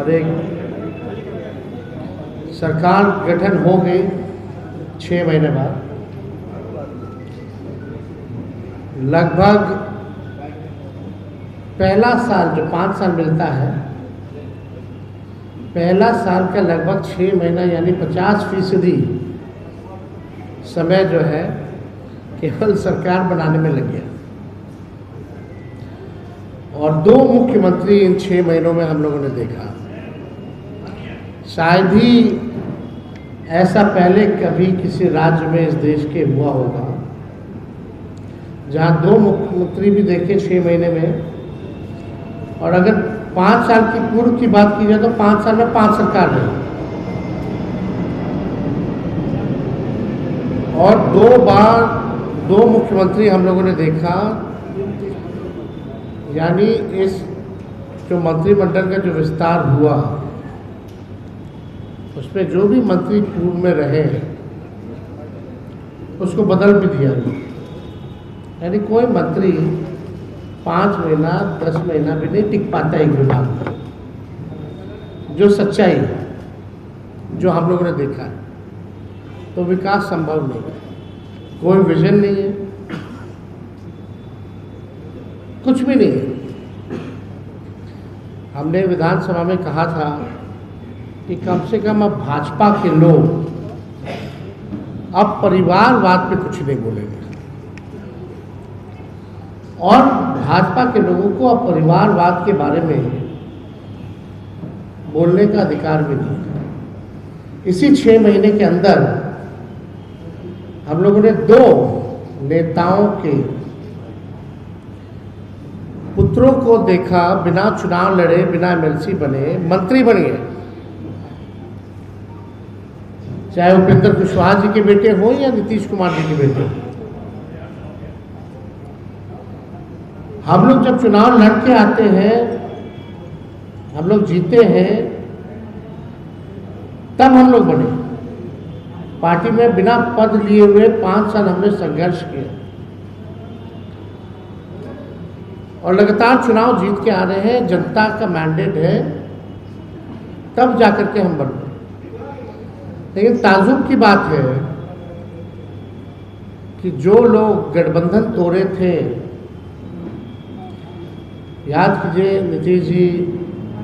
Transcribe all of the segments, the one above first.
और एक सरकार गठन हो गई 6 महीने बाद, लगभग पहला साल जो 5 साल मिलता है, पहला साल का लगभग 6 महीना यानी 50% समय जो है केवल सरकार बनाने में लग गया। और 2 मुख्यमंत्री इन 6 महीनों में हम लोगों ने देखा। शायद ही ऐसा पहले कभी किसी राज्य में इस देश के हुआ होगा जहां 2 मुख्यमंत्री भी देखे 6 महीने में। और अगर 5 साल की पूर्व की बात की जाए तो 5 साल में 5 सरकार रही और 2 बार 2 मुख्यमंत्री हम लोगों ने देखा। यानी इस जो मंत्रिमंडल का जो विस्तार हुआ उसमें जो भी मंत्री पूर्व में रहे उसको बदल भी दिया गया। यानी कोई मंत्री 5 महीना 10 महीना भी नहीं टिक पाता एक विभाग में। जो सच्चाई है, जो हम लोगों ने देखा है, तो विकास संभव नहीं है, कोई विजन नहीं है, कुछ भी नहीं है। हमने विधानसभा में कहा था कि कम से कम अब भाजपा के लोग अब परिवारवाद पे कुछ नहीं बोलेंगे और भाजपा के लोगों को अब परिवारवाद के बारे में बोलने का अधिकार भी नहीं है। इसी 6 महीने के अंदर हम लोगों ने 2 नेताओं के पुत्रों को देखा, बिना चुनाव लड़े, बिना एमएलसी बने मंत्री बन गए। चाहे उपेंद्र कुशवाहा जी के बेटे हों या नीतीश कुमार जी के बेटे हों। हम लोग जब चुनाव लड़ के आते हैं, हम लोग जीते हैं, तब हम लोग बने। पार्टी में बिना पद लिए हुए 5 साल हमने संघर्ष किया और लगातार चुनाव जीत के आ रहे हैं। जनता का मैंडेट है, तब जाकर के हम बन गए। लेकिन ताजुब की बात है कि जो लोग गठबंधन तोड़े थे, याद कीजिए नीतीश जी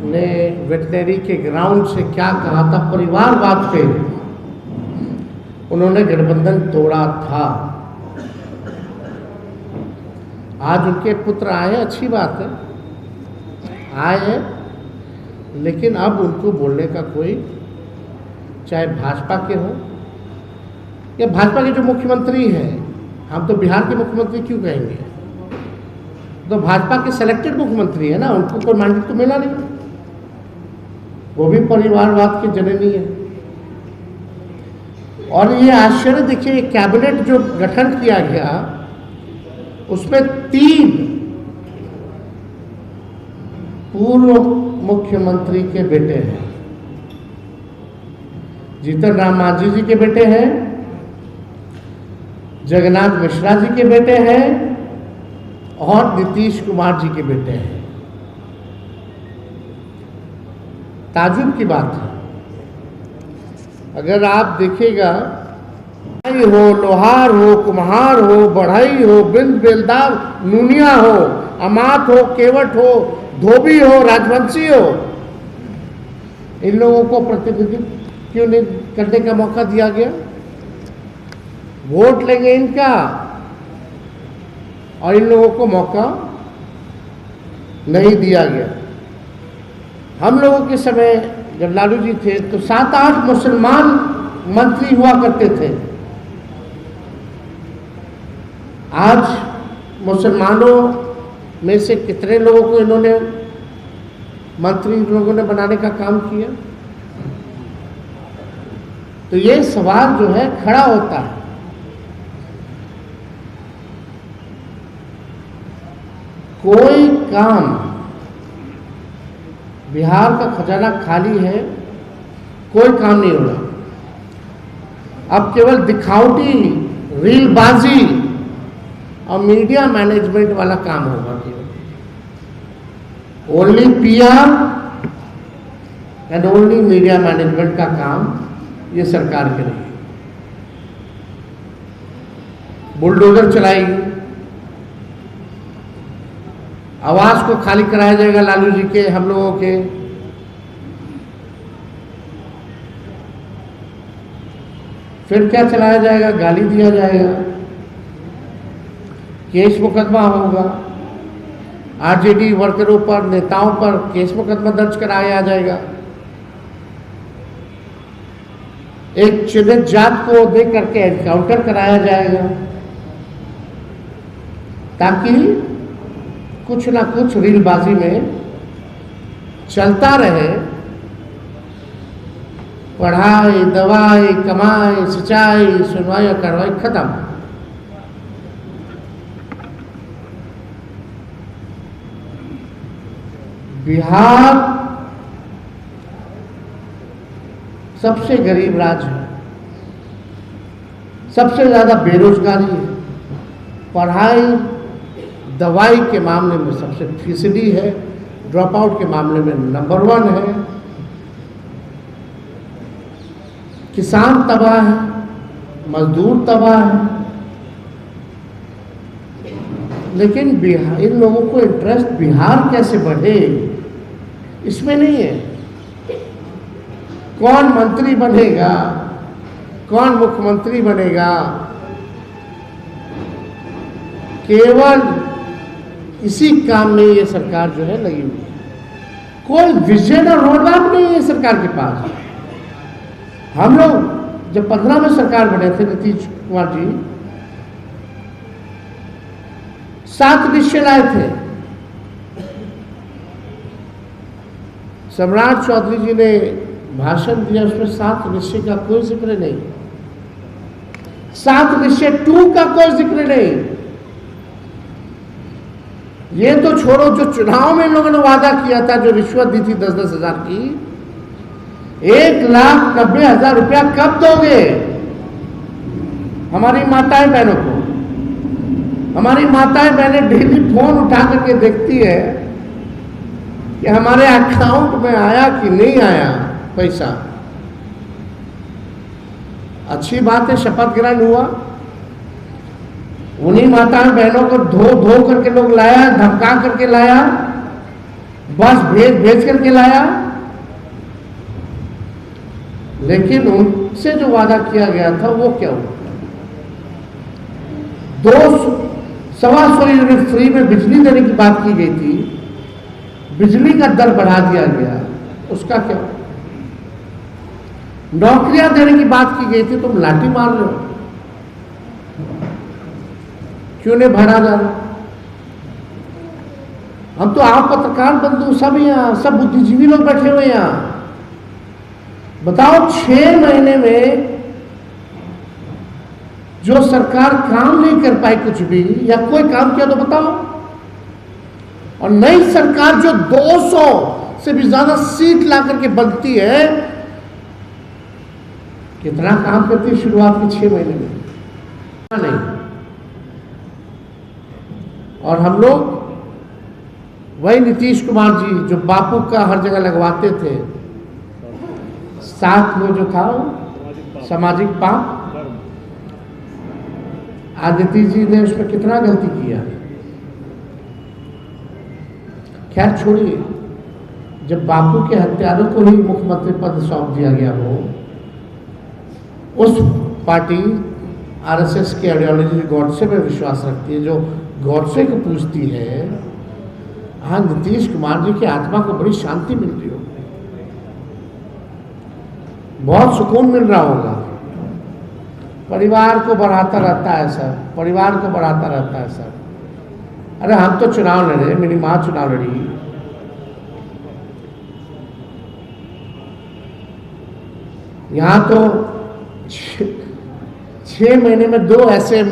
ने वेटनरी के ग्राउंड से क्या कहा था, परिवारवाद पे उन्होंने गठबंधन तोड़ा था। आज उनके पुत्र आए हैं, अच्छी बात है, आए हैं, लेकिन अब उनको बोलने का कोई, चाहे भाजपा के हो या भाजपा के जो मुख्यमंत्री हैं, हम तो बिहार के मुख्यमंत्री क्यों कहेंगे, तो भाजपा के सिलेक्टेड मुख्यमंत्री है ना, उनको कोई मैंडेट तो मिला नहीं, वो भी परिवारवाद के जननी है। और ये आश्चर्य देखिए, कैबिनेट जो गठन किया गया उसमें 3 पूर्व मुख्यमंत्री के बेटे हैं। जीतन राम मांझी जी के बेटे हैं, जगन्नाथ मिश्रा जी के बेटे हैं और नीतीश कुमार जी के बेटे हैं। ताजुब की बात है, अगर आप देखिएगा, हो लोहार हो, कुम्हार हो, बढ़ई हो, बिंद बेलदार, नूनिया हो, अमात हो, केवट हो, धोबी हो, राजवंशी हो, इन लोगों को प्रतिनिधित्व क्यों नहीं करने का मौका दिया गया? वोट लेंगे इनका और इन लोगों को मौका नहीं दिया गया। हम लोगों के समय जब लालू जी थे तो 7-8 मुसलमान मंत्री हुआ करते थे। आज मुसलमानों में से कितने लोगों को इन्होंने मंत्री लोगों ने बनाने का काम किया? तो ये सवाल जो है खड़ा होता है। कोई काम, बिहार का खजाना खाली है, कोई काम नहीं हो रहा। अब केवल दिखावटी, रीलबाजी और मीडिया मैनेजमेंट वाला काम होगा। केवल only PR and only media management का काम ये सरकार करेगी। बुलडोजर चलाएगी, आवास को खाली कराया जाएगा लालू जी के, हम लोगों के। फिर क्या चलाया जाएगा? गाली दिया जाएगा, केस मुकदमा होगा, आरजेडी वर्करों पर, नेताओं पर केस मुकदमा दर्ज कराया जाएगा। एक चिन्हित जात को दे करके एनकाउंटर कराया जाएगा, ताकि कुछ ना कुछ रीलबाजी में चलता रहे। पढ़ाई, दवाई, कमाई, सिंचाई, सुनवाई और कार्रवाई खत्म। बिहार सबसे गरीब राज्य है, सबसे ज्यादा बेरोजगारी है, पढ़ाई दवाई के मामले में सबसे फीसदी है, ड्रॉप आउट के मामले में नंबर 1 है, किसान तबाह है, मजदूर तबाह है। लेकिन बिहार, इन लोगों को इंटरेस्ट बिहार कैसे बढ़े इसमें नहीं है। कौन मंत्री बनेगा, कौन मुख्यमंत्री बनेगा, केवल इसी काम में ये सरकार जो है लगी हुई है। कोई विजन और रोड मैप नहीं है सरकार के पास। हम लोग जब 15 में सरकार बने थे, नीतीश कुमार जी 7 निश्चय लाए थे। सम्राट चौधरी जी ने भाषण दिया, उसमें 7 निश्चय का कोई जिक्र नहीं, 7 निश्चय 2 का कोई जिक्र नहीं। ये तो छोड़ो, जो चुनाव में इन लोगों ने वादा किया था, जो रिश्वत दी थी 10-10 हजार की, 1,90,000 रुपया कब दोगे हमारी माताएं बहनों को? हमारी माताएं बहनें डेली फोन उठा करके देखती है कि हमारे अकाउंट में आया कि नहीं आया पैसा। अच्छी बात है, शपथ ग्रहण हुआ, उन्हीं माताएं बहनों को धो करके लोग लाया, धमका करके लाया, बस भेज करके लाया। लेकिन उनसे जो वादा किया गया था वो क्या हुआ? 200-125 यूनिट फ्री में बिजली देने की बात की गई थी, बिजली का दर बढ़ा दिया गया, उसका क्या? नौकरियां देने की बात की गई थी, तुम लाठी मार रहे हो, क्यों नहीं भरा जा रहा? हम तो आप पत्रकार बंधु सब यहाँ, सब बुद्धिजीवी लोग बैठे हुए यहाँ, बताओ 6 महीने में जो सरकार काम नहीं कर पाई कुछ भी, या कोई काम किया तो बताओ। और नई सरकार जो 200 से भी ज्यादा सीट ला करके बनती है, कितना काम करती है शुरुआत के 6 महीने में? नहीं। और हम लोग वही नीतीश कुमार जी जो बापू का हर जगह लगवाते थे, साथ में जो था सामाजिक पाप, आज नीतीश जी ने उसमें कितना गलती किया। खैर छोड़िए, जब बापू के हत्यारों को ही मुख्यमंत्री पद सौंप दिया गया हो, उस पार्टी आरएसएस की आइडियोलॉजी गॉडसे में विश्वास रखती है, जो गॉडसे को पूछती है, हाँ नीतीश कुमार जी की आत्मा को बड़ी शांति मिल रही होगी, बहुत सुकून मिल रहा होगा। परिवार को बढ़ाता रहता है सर, परिवार को बढ़ाता रहता है सर। अरे हम तो चुनाव लड़े, मेरी माँ चुनाव लड़ी, यहाँ तो 6 महीने में 2 ऐसे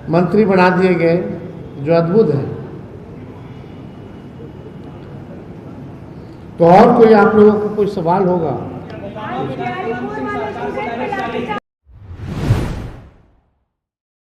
मंत्री बना दिए गए जो अद्भुत है। तो और कोई आप लोगों को कोई सवाल होगा?